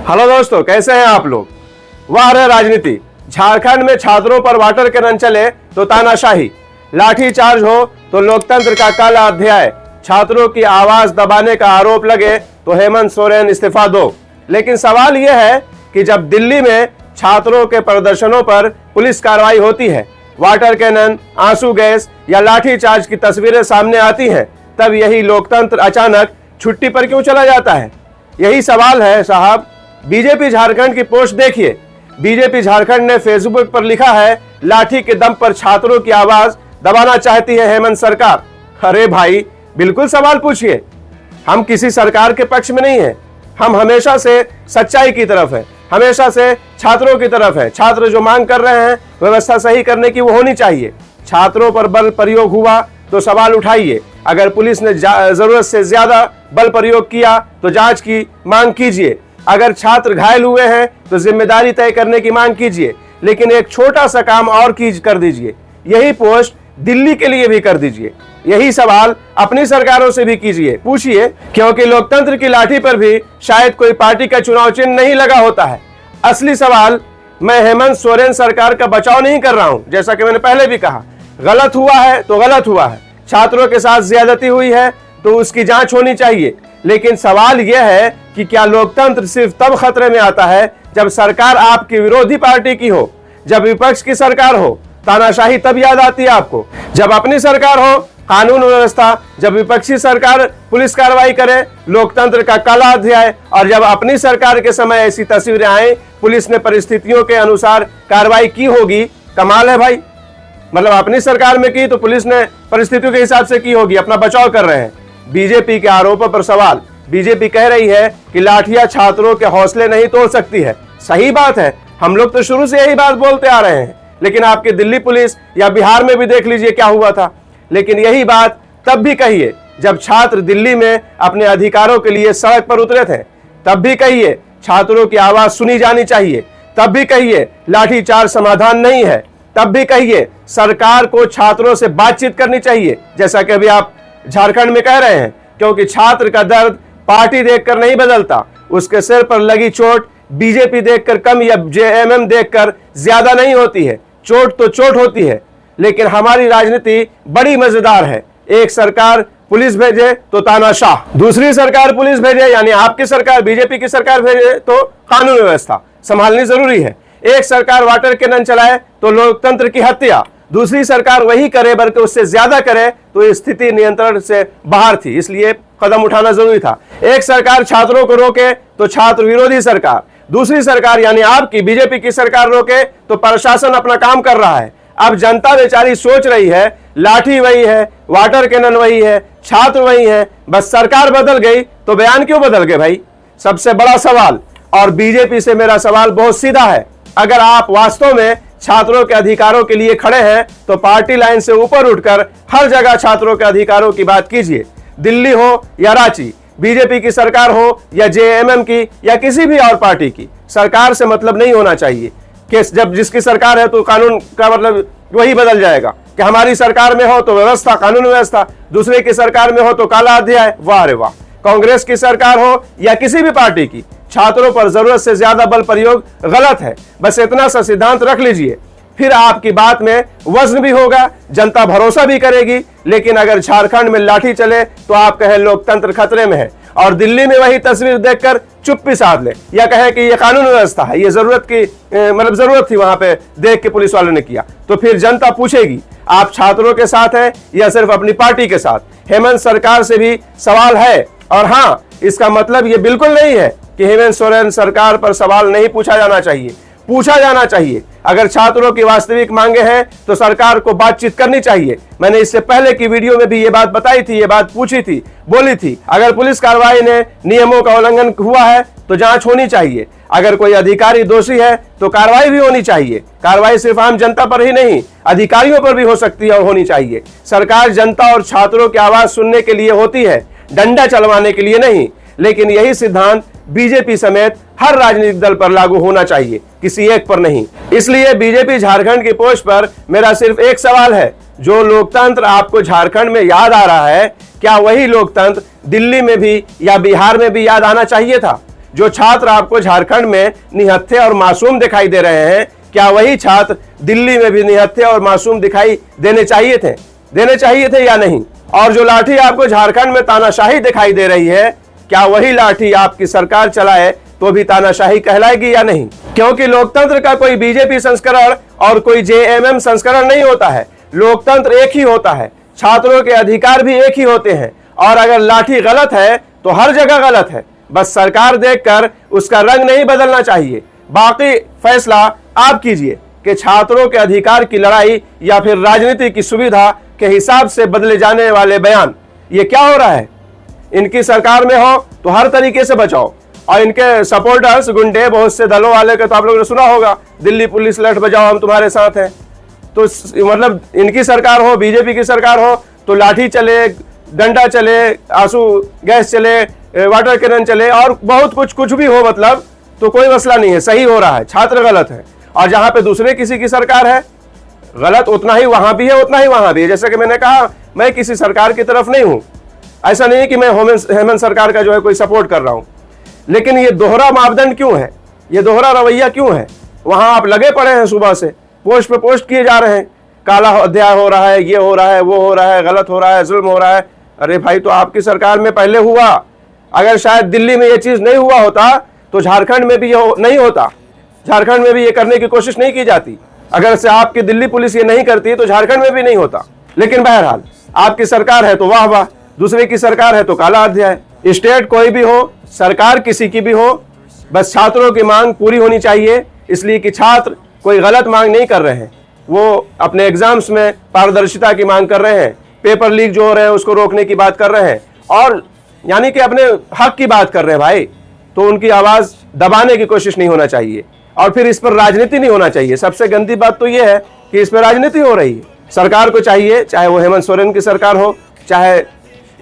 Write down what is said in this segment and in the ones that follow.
Hello दोस्तों, कैसे हैं आप लोग। वाह रे राजनीति। झारखंड में छात्रों पर वाटर कैनन चले तो तानाशाही, लाठी चार्ज हो तो लोकतंत्र का काला अध्याय, छात्रों की आवाज दबाने का आरोप लगे तो हेमंत सोरेन इस्तीफा दो। लेकिन सवाल यह है कि जब दिल्ली में छात्रों के प्रदर्शनों पर पुलिस कार्रवाई होती है, वाटर कैनन, आंसू गैस या लाठी चार्ज की तस्वीरें सामने आती हैं, तब यही लोकतंत्र अचानक छुट्टी पर क्यों चला जाता है। यही सवाल है साहब। बीजेपी झारखंड की पोस्ट देखिए। बीजेपी झारखंड ने फेसबुक पर लिखा है, लाठी के दम पर छात्रों की आवाज दबाना चाहती है हेमंत सरकार। अरे भाई, बिल्कुल सवाल पूछिए। हम किसी सरकार के पक्ष में नहीं है, हम हमेशा से सच्चाई की तरफ है, हमेशा से छात्रों की तरफ है। छात्र जो मांग कर रहे हैं, व्यवस्था सही करने की वो होनी चाहिए। छात्रों पर बल प्रयोग हुआ तो सवाल उठाइए। अगर पुलिस ने जरूरत से ज्यादा बल प्रयोग किया तो जांच की मांग कीजिए। अगर छात्र घायल हुए हैं तो जिम्मेदारी तय करने की मांग कीजिए। लेकिन एक छोटा सा काम और कर दीजिए, यही पोस्ट दिल्ली के लिए भी कर दीजिए। यही सवाल अपनी सरकारों से भी कीजिए, पूछिए, क्योंकि लोकतंत्र की लाठी पर भी शायद कोई पार्टी का चुनाव चिन्ह नहीं लगा होता है। असली सवाल, मैं हेमंत सोरेन सरकार का बचाव नहीं कर रहा हूं। जैसा कि मैंने पहले भी कहा, गलत हुआ है तो गलत हुआ है, छात्रों के साथ ज्यादती हुई है तो उसकी जांच होनी चाहिए। लेकिन सवाल यह है कि क्या लोकतंत्र सिर्फ तब खतरे में आता है जब सरकार आपकी विरोधी पार्टी की हो, जब विपक्ष की सरकार हो। तानाशाही तब याद आती है आपको जब अपनी सरकार हो, कानून व्यवस्था, जब विपक्षी सरकार पुलिस कार्रवाई करे, लोकतंत्र का काला अध्याय। और जब अपनी सरकार के समय ऐसी तस्वीरें आए, पुलिस ने परिस्थितियों के अनुसार कार्रवाई की होगी। कमाल है भाई, मतलब अपनी सरकार में की तो पुलिस ने परिस्थितियों के हिसाब से की होगी, अपना बचाव कर रहे हैं। बीजेपी के आरोपों पर सवाल। बीजेपी कह रही है कि लाठियां छात्रों के हौसले नहीं तोड़ सकती है। सही बात है, हम लोग तो शुरू से यही बात बोलते आ रहे हैं। लेकिन आपकी दिल्ली पुलिस या बिहार में भी देख लीजिए क्या हुआ था। लेकिन यही बात तब भी कहिए जब छात्र दिल्ली में अपने अधिकारों के लिए सड़क पर उतरे थे। तब भी कहिए छात्रों की आवाज सुनी जानी चाहिए। तब भी कहिए लाठीचार्ज समाधान नहीं है। तब भी कहिए सरकार को छात्रों से बातचीत करनी चाहिए, जैसा कि अभी आप झारखंड में कह रहे हैं। क्योंकि छात्र का दर्द पार्टी देखकर नहीं बदलता, उसके सिर पर लगी चोट बीजेपी देखकर कम या जेएमएम देखकर ज्यादा नहीं होती है। चोट तो चोट होती है। लेकिन हमारी राजनीति बड़ी मजेदार है। एक सरकार पुलिस भेजे तो तानाशाह, दूसरी सरकार पुलिस भेजे यानी आपकी सरकार बीजेपी की सरकार भेजे तो कानून व्यवस्था संभालनी जरूरी है। एक सरकार वाटर कैनन चलाए तो लोकतंत्र की हत्या, दूसरी सरकार वही करे बल्कि उससे ज्यादा करे तो स्थिति नियंत्रण से बाहर थी, इसलिए कदम उठाना जरूरी था। एक सरकार छात्रों को रोके तो छात्र विरोधी सरकार, दूसरी सरकार यानी आपकी बीजेपी की सरकार रोके तो प्रशासन अपना काम कर रहा है। अब जनता बेचारी सोच रही है, लाठी वही है, वाटर कैनन वही है, छात्र वही है, बस सरकार बदल गई तो बयान क्यों बदल गए भाई। सबसे बड़ा सवाल, और बीजेपी से मेरा सवाल बहुत सीधा है, अगर आप वास्तव में छात्रों के अधिकारों के लिए खड़े हैं तो पार्टी लाइन से ऊपर उठकर हर जगह छात्रों के अधिकारों की बात कीजिए। दिल्ली हो या रांची, बीजेपी की सरकार हो या जेएमएम की या किसी भी और पार्टी की, सरकार से मतलब नहीं होना चाहिए कि जब जिसकी सरकार है तो कानून का मतलब वही बदल जाएगा कि हमारी सरकार में हो तो व्यवस्था, कानून व्यवस्था, दूसरे की सरकार में हो तो काला अध्याय। वाह रे वाह। कांग्रेस की सरकार हो या किसी भी पार्टी की, छात्रों पर जरूरत से ज्यादा बल प्रयोग गलत है। बस इतना सा सिद्धांत रख लीजिए, फिर आपकी बात में वजन भी होगा, जनता भरोसा भी करेगी। लेकिन अगर झारखंड में लाठी चले तो आप कहे लोकतंत्र खतरे में है, और दिल्ली में वही तस्वीर देखकर चुप्पी साध ले या कहे कि ये कानून व्यवस्था है, ये जरूरत की मतलब जरूरत थी वहां पे देख के पुलिस वालों ने किया, तो फिर जनता पूछेगी आप छात्रों के साथ हैं या सिर्फ अपनी पार्टी के साथ। हेमंत सरकार से भी सवाल है। और हाँ, इसका मतलब ये बिल्कुल नहीं है कि हेमंत सोरेन सरकार पर सवाल नहीं पूछा जाना चाहिए, पूछा जाना चाहिए। अगर छात्रों की वास्तविक मांगे हैं तो सरकार को बातचीत करनी चाहिए। मैंने इससे पहले की वीडियो में भी ये बात बताई थी, ये बात पूछी थी, बोली थी। अगर पुलिस कार्रवाई ने नियमों का उल्लंघन हुआ है तो जांच होनी चाहिए। अगर कोई अधिकारी दोषी है तो कार्रवाई भी होनी चाहिए। कार्रवाई सिर्फ आम जनता पर ही नहीं, अधिकारियों पर भी हो सकती है और होनी चाहिए। सरकार जनता और छात्रों की आवाज सुनने के लिए होती है, डंडा चलवाने के लिए नहीं। लेकिन यही सिद्धांत बीजेपी समेत हर राजनीतिक दल पर लागू होना चाहिए, किसी एक पर नहीं। इसलिए बीजेपी झारखंड की पोस्ट पर मेरा सिर्फ एक सवाल है, जो लोकतंत्र आपको झारखंड में याद आ रहा है, क्या वही लोकतंत्र दिल्ली में भी या बिहार में भी याद आना चाहिए था? जो छात्र आपको झारखंड में निहत्थे और मासूम दिखाई दे रहे हैं, क्या वही छात्र दिल्ली में भी निहत्थे और मासूम दिखाई देने चाहिए थे या नहीं? और जो लाठी आपको झारखंड में तानाशाही दिखाई दे रही है, क्या वही लाठी आपकी सरकार चलाए तो भी तानाशाही कहलाएगी या नहीं? क्योंकि लोकतंत्र का कोई बीजेपी संस्करण और कोई जेएमएम संस्करण नहीं होता है। लोकतंत्र एक ही होता है, छात्रों के अधिकार भी एक ही होते हैं, और अगर लाठी गलत है तो हर जगह गलत है। बस सरकार देखकर उसका रंग नहीं बदलना चाहिए। बाकी फैसला आप कीजिए कि छात्रों के अधिकार की लड़ाई या फिर राजनीति की सुविधा के हिसाब से बदले जाने वाले बयान, ये क्या हो रहा है? इनकी सरकार में हो तो हर तरीके से बचाओ, और इनके सपोर्टर्स गुंडे बहुत से दलों वाले के तो आप लोगों ने सुना होगा, दिल्ली पुलिस लठ बजाओ हम तुम्हारे साथ हैं। तो मतलब इनकी सरकार हो, बीजेपी की सरकार हो तो लाठी चले, डंडा चले, आंसू गैस चले, वाटर कैनन चले और बहुत कुछ भी हो, मतलब तो कोई मसला नहीं है, सही हो रहा है, छात्र गलत है। और जहां पे दूसरे किसी की सरकार है, गलत उतना ही वहां भी है उतना ही वहां भी है। जैसे कि मैंने कहा, मैं किसी सरकार की तरफ नहीं हूं, ऐसा नहीं है कि मैं हेमंत सरकार का जो है कोई सपोर्ट कर रहा हूं, लेकिन ये दोहरा मापदंड क्यों है, ये दोहरा रवैया क्यों है? वहां आप लगे पड़े हैं, सुबह से पोस्ट पे पोस्ट किए जा रहे हैं, काला अध्याय हो रहा है, ये हो रहा है, वो हो रहा है, गलत हो रहा है, जुल्म हो रहा है। अरे भाई, तो आपकी सरकार में पहले हुआ, अगर शायद दिल्ली में ये चीज नहीं हुआ होता तो झारखंड में भी ये नहीं होता, झारखंड में भी ये करने की कोशिश नहीं की जाती। अगर से आपकी दिल्ली पुलिस ये नहीं करती तो झारखंड में भी नहीं होता। लेकिन बहरहाल आपकी सरकार है तो वाह वाह, दूसरे की सरकार है तो काला अध्याय। स्टेट कोई भी हो, सरकार किसी की भी हो, बस छात्रों की मांग पूरी होनी चाहिए। इसलिए कि छात्र कोई गलत मांग नहीं कर रहे हैं, वो अपने एग्जाम्स में पारदर्शिता की मांग कर रहे हैं, पेपर लीक जो हो रहे हैं उसको रोकने की बात कर रहे हैं, और यानी कि अपने हक की बात कर रहे हैं भाई। तो उनकी आवाज दबाने की कोशिश नहीं होना चाहिए, और फिर इस पर राजनीति नहीं होना चाहिए। सबसे गंदी बात तो यह है कि इस पर राजनीति हो रही है। सरकार को चाहिए, चाहे वो हेमंत सोरेन की सरकार हो, चाहे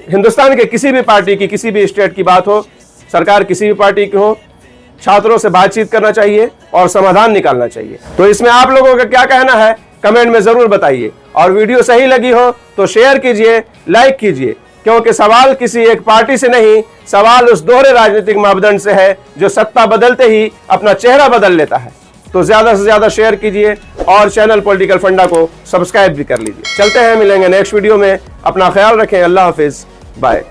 हिंदुस्तान के किसी भी पार्टी की, किसी भी स्टेट की बात हो, सरकार किसी भी पार्टी की हो, छात्रों से बातचीत करना चाहिए और समाधान निकालना चाहिए। तो इसमें आप लोगों का क्या कहना है, कमेंट में जरूर बताइए। और वीडियो सही लगी हो तो शेयर कीजिए, लाइक कीजिए, क्योंकि सवाल किसी एक पार्टी से नहीं, सवाल उस दोहरे राजनीतिक मापदंड से है जो सत्ता बदलते ही अपना चेहरा बदल लेता है। तो ज्यादा से ज्यादा शेयर कीजिए और चैनल पॉलिटिकल फंडा को सब्सक्राइब भी कर लीजिए। चलते हैं, मिलेंगे नेक्स्ट वीडियो में। अपना ख्याल रखें। अल्लाह हाफिज, बाय।